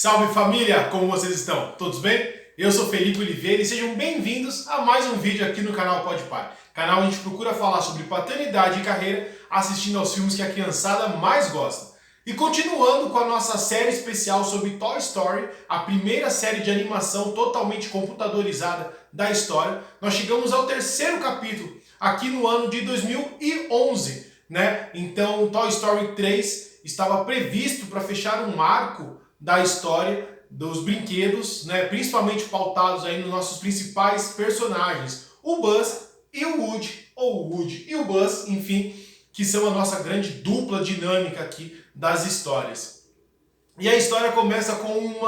Salve família, como vocês estão? Todos bem? Eu sou Felipe Oliveira e sejam bem-vindos a mais um vídeo aqui no canal Pode Pai. Canal onde a gente procura falar sobre paternidade e carreira assistindo aos filmes que a criançada mais gosta. E continuando com a nossa série especial sobre Toy Story, a primeira série de animação totalmente computadorizada da história, nós chegamos ao terceiro capítulo aqui no ano de 2011, né? Então Toy Story 3 estava previsto para fechar um arco da história dos brinquedos, né, principalmente pautados aí nos nossos principais personagens, o Buzz e o Woody, ou o Woody e o Buzz, enfim, que são a nossa grande dupla dinâmica aqui das histórias. E a história começa com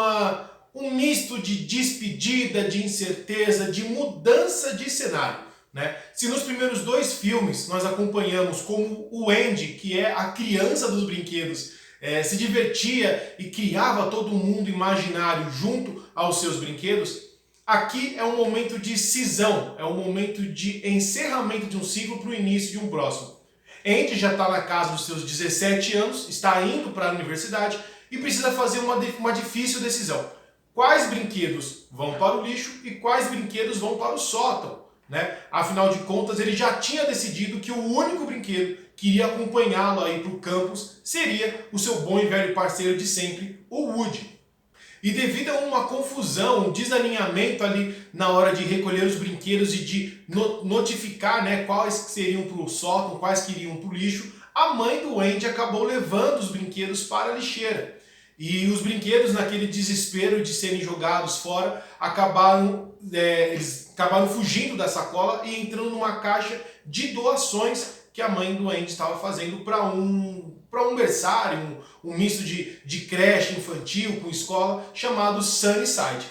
um misto de despedida, de incerteza, de mudança de cenário, né? Se nos primeiros dois filmes nós acompanhamos como o Andy, que é a criança dos brinquedos, se divertia e criava todo um mundo imaginário junto aos seus brinquedos, aqui é um momento de cisão, é um momento de encerramento de um ciclo para o início de um próximo. Andy já está na casa dos seus 17 anos, está indo para a universidade e precisa fazer uma difícil decisão. Quais brinquedos vão para o lixo e quais brinquedos vão para o sótão, né? Afinal de contas, ele já tinha decidido que o único brinquedo que iria acompanhá-lo aí para o campus seria o seu bom e velho parceiro de sempre, o Woody. E devido a uma confusão, um desalinhamento ali na hora de recolher os brinquedos e de notificar, né, quais que seriam para o sótão, quais que iriam para o lixo, a mãe do Andy acabou levando os brinquedos para a lixeira. E os brinquedos, naquele desespero de serem jogados fora, eles acabaram fugindo da sacola e entrando numa caixa de doações que a mãe do Andy estava fazendo para um berçário, um misto de creche infantil com escola, chamado Sunnyside.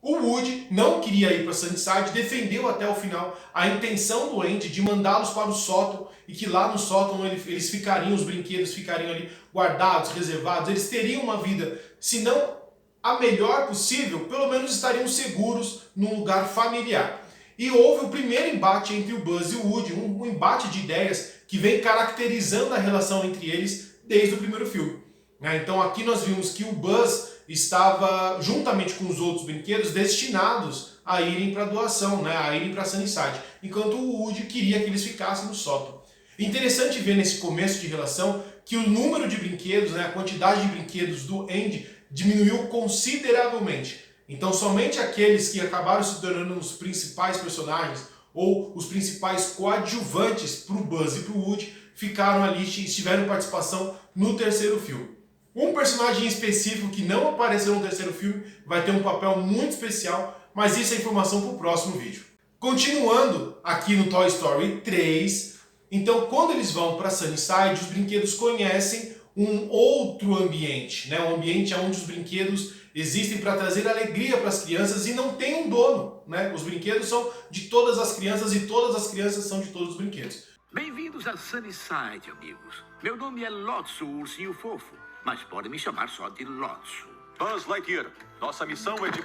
O Woody não queria ir para Sunnyside, defendeu até o final a intenção do Andy de mandá-los para o sótão e que lá no sótão eles ficariam, os brinquedos ficariam ali guardados, reservados, eles teriam uma vida, se não a melhor possível, pelo menos estariam seguros num lugar familiar. E houve o primeiro embate entre o Buzz e o Woody, um embate de ideias que vem caracterizando a relação entre eles desde o primeiro filme. Então aqui nós vimos que o Buzz estava, juntamente com os outros brinquedos, destinados a irem para doação, né, a irem para Sunnyside, enquanto o Woody queria que eles ficassem no sótão. Interessante ver nesse começo de relação que o número de brinquedos, né, a quantidade de brinquedos do Andy diminuiu consideravelmente. Então somente aqueles que acabaram se tornando os principais personagens ou os principais coadjuvantes para o Buzz e para o Woody ficaram ali e tiveram participação no terceiro filme. Um personagem específico que não apareceu no terceiro filme vai ter um papel muito especial, mas isso é informação para o próximo vídeo. Continuando aqui no Toy Story 3, então quando eles vão para Sunnyside, os brinquedos conhecem um outro ambiente, né? Um ambiente onde os brinquedos existem para trazer alegria para as crianças e não tem um dono, né? Os brinquedos são de todas as crianças e todas as crianças são de todos os brinquedos. Bem-vindos a Sunnyside, amigos. Meu nome é Lotso, o ursinho fofo, mas podem me chamar só de Lotso. Buzz Lightyear, nossa missão é de...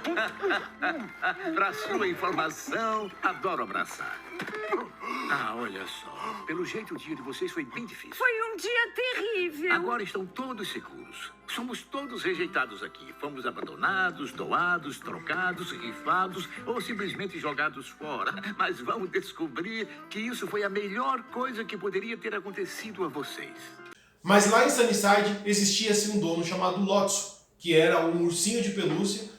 Para sua informação, adoro abraçar. Olha só. Pelo jeito, o dia de vocês foi bem difícil. Foi um dia terrível. Agora estão todos seguros. Somos todos rejeitados aqui. Fomos abandonados, doados, trocados, rifados ou simplesmente jogados fora. Mas vamos descobrir que isso foi a melhor coisa que poderia ter acontecido a vocês. Mas lá em Sunnyside existia-se um dono chamado Lotso, que era um ursinho de pelúcia,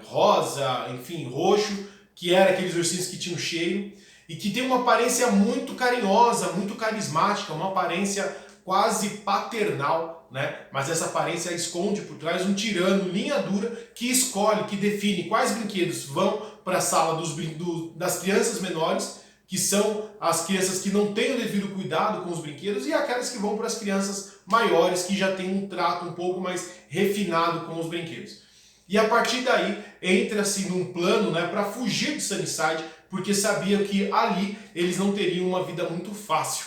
rosa, enfim, roxo, que era aqueles ursinhos que tinham cheiro, e que tem uma aparência muito carinhosa, muito carismática, uma aparência quase paternal, né? Mas essa aparência esconde por trás um tirano, linha dura, que escolhe, que define quais brinquedos vão para a sala das crianças menores, que são as crianças que não têm o devido cuidado com os brinquedos, e aquelas que vão para as crianças maiores, que já têm um trato um pouco mais refinado com os brinquedos. E a partir daí, entra-se num plano, né, para fugir de Sunnyside, porque sabia que ali eles não teriam uma vida muito fácil.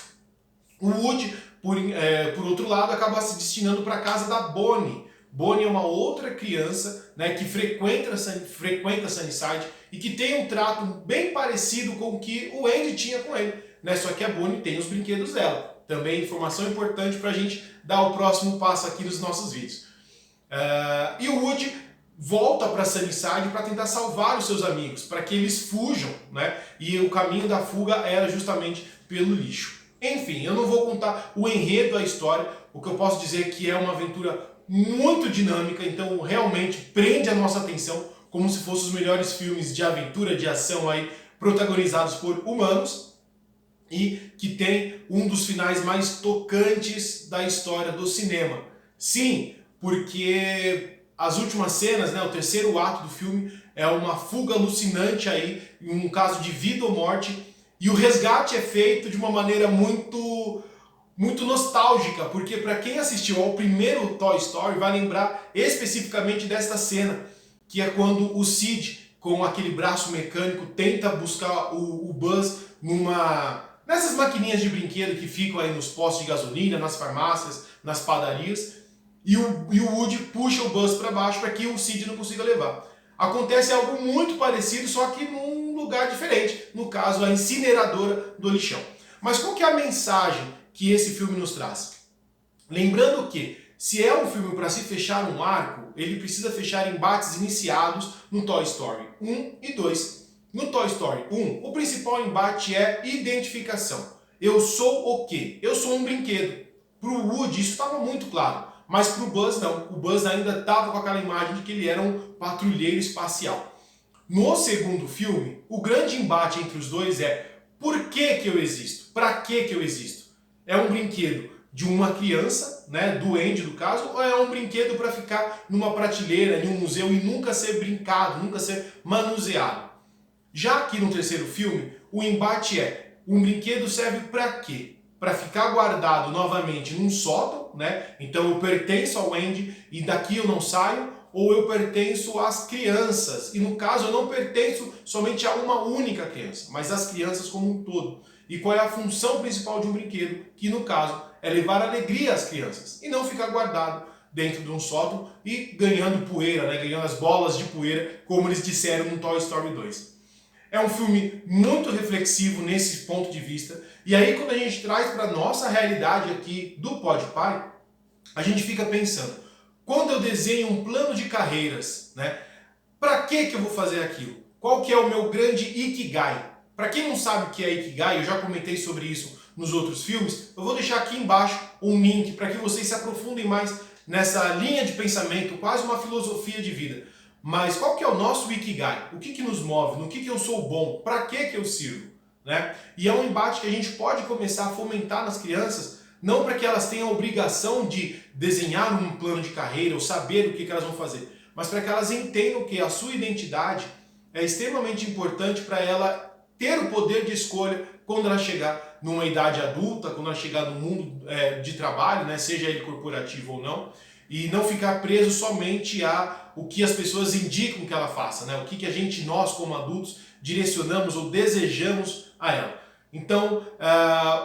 O Woody, por outro lado, acaba se destinando para a casa da Bonnie. Bonnie é uma outra criança, né, que frequenta Sunnyside e que tem um trato bem parecido com o que o Andy tinha com ele, né? Só que a Bonnie tem os brinquedos dela. Também informação importante para a gente dar o próximo passo aqui nos nossos vídeos. E o Woody volta para Sunnyside para tentar salvar os seus amigos, para que eles fujam, né? E o caminho da fuga era justamente pelo lixo. Enfim, eu não vou contar o enredo da história, o que eu posso dizer é que é uma aventura muito dinâmica, então realmente prende a nossa atenção, como se fossem os melhores filmes de aventura, de ação aí, protagonizados por humanos, e que tem um dos finais mais tocantes da história do cinema. Sim, porque as últimas cenas, né, o terceiro ato do filme é uma fuga alucinante aí, um caso de vida ou morte, e o resgate é feito de uma maneira muito nostálgica, porque para quem assistiu ao primeiro Toy Story vai lembrar especificamente desta cena, que é quando o Sid, com aquele braço mecânico, tenta buscar o Buzz nessas maquininhas de brinquedo que ficam aí nos postos de gasolina, nas farmácias, nas padarias, e o Woody puxa o Buzz para baixo para que o Sid não consiga levar. Acontece algo muito parecido, só que num lugar diferente, no caso a incineradora do lixão. Mas qual que é a mensagem que esse filme nos traz? Lembrando que, se é um filme para se fechar um arco, ele precisa fechar embates iniciados no Toy Story 1 e 2. No Toy Story 1, o principal embate é identificação. Eu sou o quê? Eu sou um brinquedo. Para o Woody isso estava muito claro, mas para o Buzz não. O Buzz ainda estava com aquela imagem de que ele era um patrulheiro espacial. No segundo filme, o grande embate entre os dois é: por que eu existo? Para que eu existo? É um brinquedo de uma criança, né, do Andy no caso, ou é um brinquedo para ficar numa prateleira, em um museu e nunca ser brincado, nunca ser manuseado? Já aqui no terceiro filme, o embate é: um brinquedo serve para quê? Para ficar guardado novamente num sótão, né? Então eu pertenço ao Andy e daqui eu não saio, ou eu pertenço às crianças, e no caso eu não pertenço somente a uma única criança, mas às crianças como um todo. E qual é a função principal de um brinquedo? Que no caso é levar alegria às crianças e não ficar guardado dentro de um sótão e ganhando poeira, né? Ganhando as bolas de poeira, como eles disseram no Toy Story 2. É um filme muito reflexivo nesse ponto de vista, e aí quando a gente traz para a nossa realidade aqui do Podpah, a gente fica pensando: quando eu desenho um plano de carreiras, né, para que eu vou fazer aquilo? Qual que é o meu grande Ikigai? Para quem não sabe o que é Ikigai, eu já comentei sobre isso nos outros filmes, eu vou deixar aqui embaixo um link para que vocês se aprofundem mais nessa linha de pensamento, quase uma filosofia de vida. Mas qual que é o nosso Ikigai? O que nos move? No que eu sou bom? Para que eu sirvo? Né? E é um embate que a gente pode começar a fomentar nas crianças, não para que elas tenham a obrigação de desenhar um plano de carreira ou saber o que elas vão fazer, mas para que elas entendam que a sua identidade é extremamente importante para ela ter o poder de escolha quando ela chegar numa idade adulta, quando ela chegar no mundo de trabalho, né, seja ele corporativo ou não, e não ficar preso somente a o que as pessoas indicam que ela faça, né, o que nós como adultos direcionamos ou desejamos a ela. Então,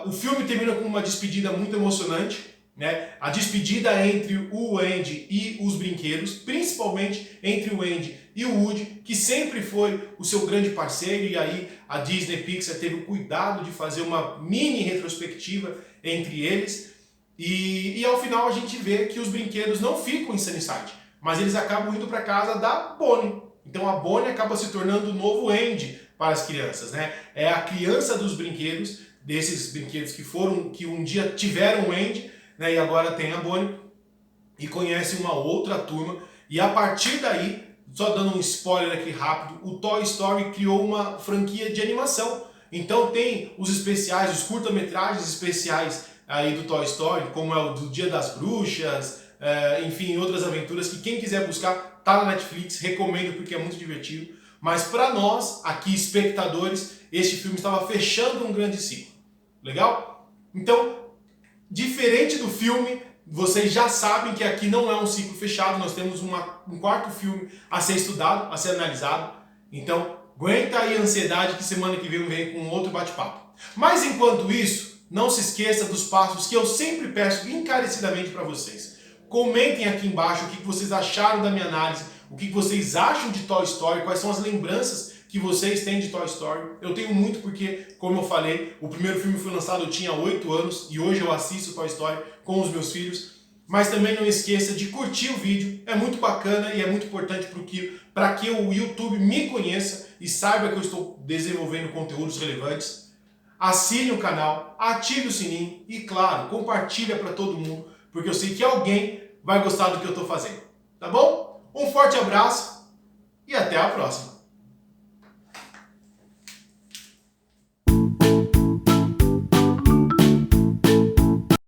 o filme termina com uma despedida muito emocionante, né? A despedida entre o Andy e os brinquedos, principalmente entre o Andy e o Woody, que sempre foi o seu grande parceiro, e aí a Disney Pixar teve o cuidado de fazer uma mini retrospectiva entre eles, e ao final a gente vê que os brinquedos não ficam em Sunnyside, mas eles acabam indo para casa da Bonnie. Então a Bonnie acaba se tornando o novo Andy para as crianças, né? É a criança dos brinquedos, desses brinquedos que um dia tiveram o Andy, né, e agora tem a Bonnie, e conhece uma outra turma, e a partir daí, só dando um spoiler aqui rápido, o Toy Story criou uma franquia de animação. Então tem os especiais, os curta-metragens especiais aí do Toy Story, como é o do Dia das Bruxas, enfim, outras aventuras que quem quiser buscar tá na Netflix, recomendo porque é muito divertido. Mas para nós, aqui espectadores, este filme estava fechando um grande ciclo. Legal? Então, diferente do filme, vocês já sabem que aqui não é um ciclo fechado, nós temos um quarto filme a ser estudado, a ser analisado. Então, aguenta aí a ansiedade que semana que vem com outro bate-papo. Mas enquanto isso, não se esqueça dos passos que eu sempre peço encarecidamente para vocês. Comentem aqui embaixo o que vocês acharam da minha análise, o que vocês acham de Toy Story, quais são as lembranças que vocês têm de Toy Story. Eu tenho muito porque, como eu falei, o primeiro filme foi lançado, eu tinha 8 anos e hoje eu assisto Toy Story com os meus filhos. Mas também não esqueça de curtir o vídeo, é muito bacana e é muito importante para que o YouTube me conheça e saiba que eu estou desenvolvendo conteúdos relevantes. Assine o canal, ative o sininho e, claro, compartilha para todo mundo, porque eu sei que alguém vai gostar do que eu estou fazendo. Tá bom? Um forte abraço e até a próxima!